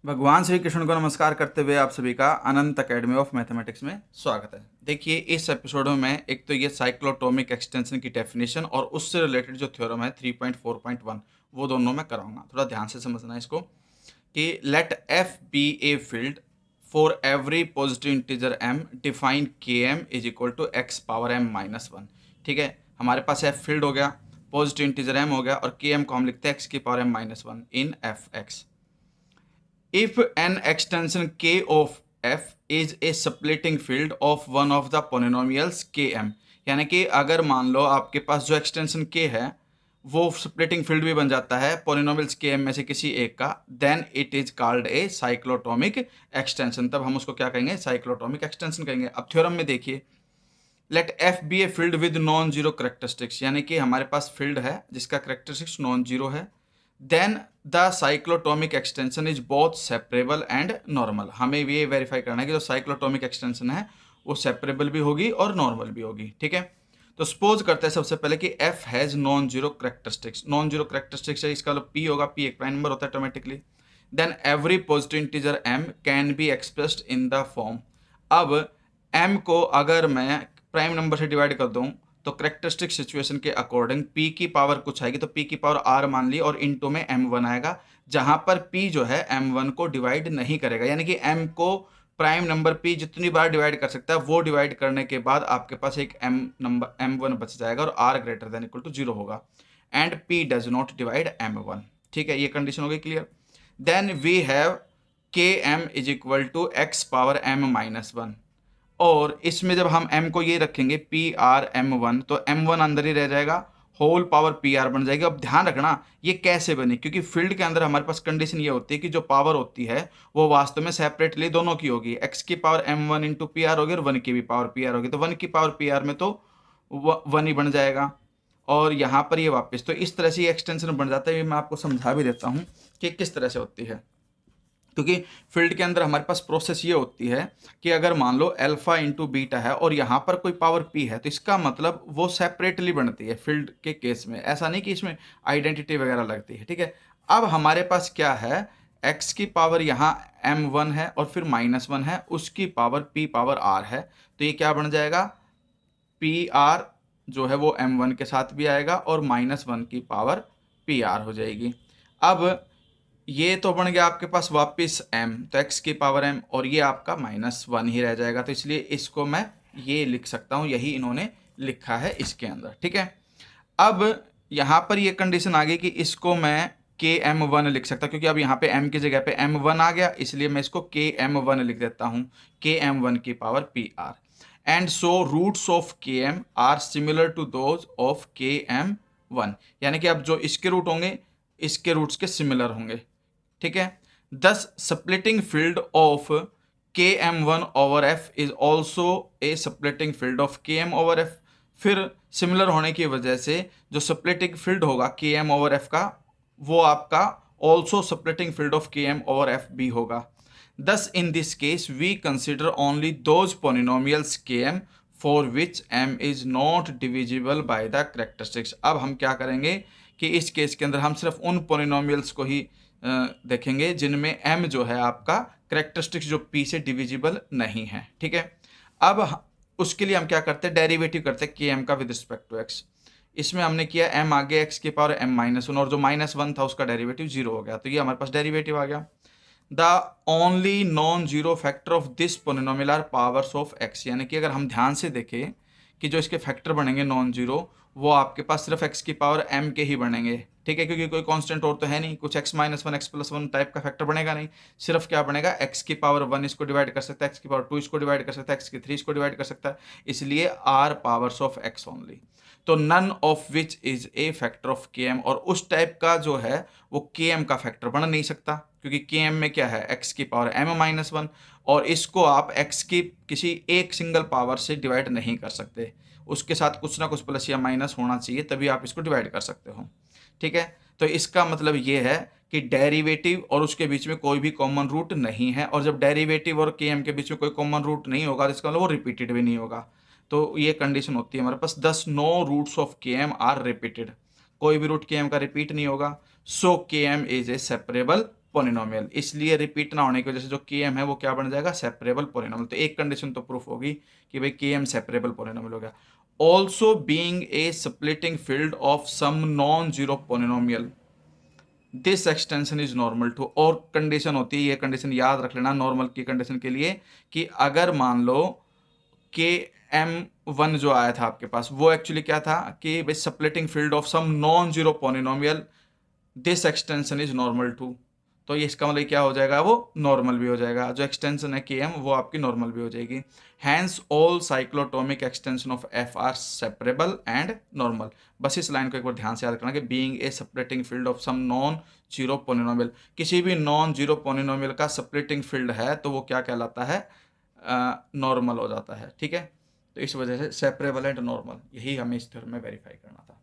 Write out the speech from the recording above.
भगवान श्री कृष्ण को नमस्कार करते हुए आप सभी का अनंत अकेडमी ऑफ मैथमेटिक्स में स्वागत है। देखिए इस एपिसोड में मैं एक तो ये साइक्लोटोमिक एक्सटेंशन की डेफिनेशन और उससे रिलेटेड जो थ्योरम है 3.4.1 वो दोनों मैं कराऊंगा। थोड़ा ध्यान से समझना है इसको कि let F be a field for every positive integer M define K M is equal to x power M minus one. ठीक है, हमारे पास एफ फील्ड हो गया, पॉजिटिव इंटीजर एम हो गया और के एम को हम लिखते हैं एक्स की power M minus one in f x. If an extension k of f is a splitting field of one of the polynomials km, यानी कि अगर मान लो आपके पास जो एक्सटेंशन k है वो स्प्लिटिंग फील्ड भी बन जाता है पॉलिनोमियल्स के एम में से किसी एक का, then it is called a cyclotomic extension. तब हम उसको क्या कहेंगे? साइक्लोटोमिक एक्सटेंशन कहेंगे। अब थ्योरम में देखिए, let F be a field with non zero characteristics, यानी कि हमारे पास फील्ड है जिसका करेक्टरिस्टिक्स नॉन जीरो है, then the cyclotomic extension is both separable and normal. हमें ये वेरीफाई करना है कि जो साइक्लोटोमिक एक्सटेंशन है वो सेपरेबल भी होगी और नॉर्मल भी होगी। ठीक है, तो सपोज करते हैं सबसे पहले कि f has non zero characteristics. Non zero characteristics है, इसका p होगा, p एक प्राइम नंबर होता है automatically. Then every positive integer m can be expressed in the form. अब m को अगर मैं प्राइम नंबर से डिवाइड कर दूं तो करेक्टरिस्टिक सिचुएशन के अकॉर्डिंग p की पावर कुछ आएगी, तो p की पावर r मान ली और इनटू में m1 आएगा, जहां पर p जो है m1 को डिवाइड नहीं करेगा। यानी कि m को प्राइम नंबर p जितनी बार डिवाइड कर सकता है वो डिवाइड करने के बाद आपके पास एक m1 बच जाएगा और r greater than equal to 0 होगा and p does not divide m1। ठीक है, ये कंडीशन हो गई clear. Then we have k M is equal to x power m minus one, और इसमें जब हम m को ये रखेंगे पी आर एम वन, तो m1 अंदर ही रह जाएगा, होल पावर पी आर बन जाएगी। अब ध्यान रखना ये कैसे बनी, क्योंकि फील्ड के अंदर हमारे पास कंडीशन ये होती है कि जो पावर होती है वो वास्तव में सेपरेटली दोनों की होगी, x की power m1 into P R होगी और 1 की भी पावर पी आर होगी, तो 1 की पावर पी आर में तो 1 ही बन जाएगा और यहाँ पर ये वापस, तो इस तरह से ये एक्सटेंशन बन जाता है। ये मैं आपको समझा भी देता हूँ कि किस तरह से होती है, क्योंकि फील्ड के अंदर हमारे पास प्रोसेस ये होती है कि अगर मान लो अल्फा इंटू बीटा है और यहाँ पर कोई पावर पी है, तो इसका मतलब वो सेपरेटली बनती है फील्ड के केस में, ऐसा नहीं कि इसमें आइडेंटिटी वगैरह लगती है। ठीक है, अब हमारे पास क्या है, x की पावर यहाँ m1 है और फिर -1 है, उसकी पावर p पावर r है, तो ये क्या बन जाएगा, पी आर जो है वो m1 के साथ भी आएगा और -1 की पावर पी आर हो जाएगी। अब ये तो बन गया आपके पास वापस m, तो x की पावर m और ये आपका -1 ही रह जाएगा, तो इसलिए इसको मैं ये लिख सकता हूँ, यही इन्होंने लिखा है इसके अंदर। ठीक है, अब यहाँ पर ये कंडीशन आ गई कि इसको मैं के एम वन लिख सकता, क्योंकि अब यहाँ पे m की जगह पे m1 आ गया, इसलिए मैं इसको के एम वन लिख देता हूँ, के एम वन की power P R. And so roots of के M are similar to those of के एम वन, यानी कि अब जो इसके रूट होंगे इसके रूट्स के सिमिलर होंगे। ठीक है, दस स्प्लिटिंग फील्ड ऑफ के M one over f is also a splitting field of के एम ओवर एफ। फिर सिमिलर होने की वजह से जो स्प्लिटिंग फील्ड होगा के एम ओवर एफ का, वो आपका ऑल्सो स्प्लिटिंग फील्ड ऑफ के एम ओवर एफ भी होगा। Thus in this case we consider only those polynomials K M for which M is not divisible by the characteristics. अब हम क्या करेंगे कि इस केस के अंदर हम सिर्फ उन पोलिनोमियल्स को ही देखेंगे जिनमें m जो है आपका करेक्टरिस्टिक्स जो p से डिविजिबल नहीं है। ठीक है, अब उसके लिए हम क्या करते हैं, डेरिवेटिव करते हैं के m का विद रिस्पेक्ट टू x। इसमें हमने किया m आगे x की पावर m-1 और जो -1 था उसका डेरिवेटिव 0 हो गया, तो ये हमारे पास डेरिवेटिव आ गया। The only non zero factor of this polynomial are powers of x, यानी कि अगर हम ध्यान से देखें कि जो इसके फैक्टर बनेंगे नॉन जीरो, वो आपके पास सिर्फ x की पावर m के ही बनेंगे। ठीक है, क्योंकि कोई कांस्टेंट और तो है नहीं, कुछ x-1 x+1 टाइप का फैक्टर बनेगा नहीं, सिर्फ क्या बनेगा, x की पावर 1 इसको डिवाइड कर सकता है, x की पावर 2 इसको डिवाइड कर सकता है, x की 3 इसको डिवाइड कर सकता है, इसलिए r powers of x only. तो none of which is a factor of के एम, और उस टाइप का जो है वो के एम का फैक्टर बन नहीं सकता, क्योंकि के एम में क्या है, x की पावर m-1, और इसको आप x की किसी एक सिंगल पावर से डिवाइड नहीं कर सकते, उसके साथ कुछ ना कुछ प्लस या माइनस होना चाहिए, तभी आप इसको डिवाइड कर सकते हो। ठीक है, तो इसका मतलब ये है कि डेरिवेटिव और उसके बीच में कोई भी कॉमन रूट नहीं है, और जब डेरिवेटिव और के एम के बीच में कोई कॉमन रूट नहीं होगा तो इसका मतलब वो रिपीटेड भी नहीं होगा। तो ये कंडीशन होती है हमारे पास, 10 नो रूट्स ऑफ के एम आर रिपीटेड, कोई भी रूट के एम का रिपीट नहीं होगा, so k M is a separable polynomial, इसलिए रिपीट ना होने की वजह से जो के एम है वो क्या बन जाएगा, सेपरेबल पोलिनोमियल। तो एक कंडीशन तो प्रूफ होगी कि भाई के एम सेपरेबल पोलिनोमियल हो गया। Also being a splitting field of some non zero polynomial, this extension is normal too. और कंडीशन होती है, ये कंडीशन याद रख लेना नॉर्मल की कंडीशन के लिए, कि अगर मान लो के एम वन जो आया था आपके पास वो एक्चुअली क्या था कि भाई splitting field of some non zero polynomial, this extension is normal too. तो ये इसका मतलब क्या हो जाएगा, वो नॉर्मल भी हो जाएगा, जो एक्सटेंशन है के एम वो आपकी नॉर्मल भी हो जाएगी। Hence all cyclotomic extension of F are separable and normal. बस इस लाइन को एक बार ध्यान से याद करना कि being a separating field of some non zero polynomial, किसी भी नॉन जीरो पोलिनोमियल का सेपरेटिंग फील्ड है तो वो क्या कहलाता है, नॉर्मल हो जाता है। ठीक है, तो इस वजह से सेपरेबल एंड नॉर्मल, यही हमें इस थ्योरम में वेरीफाई करना था।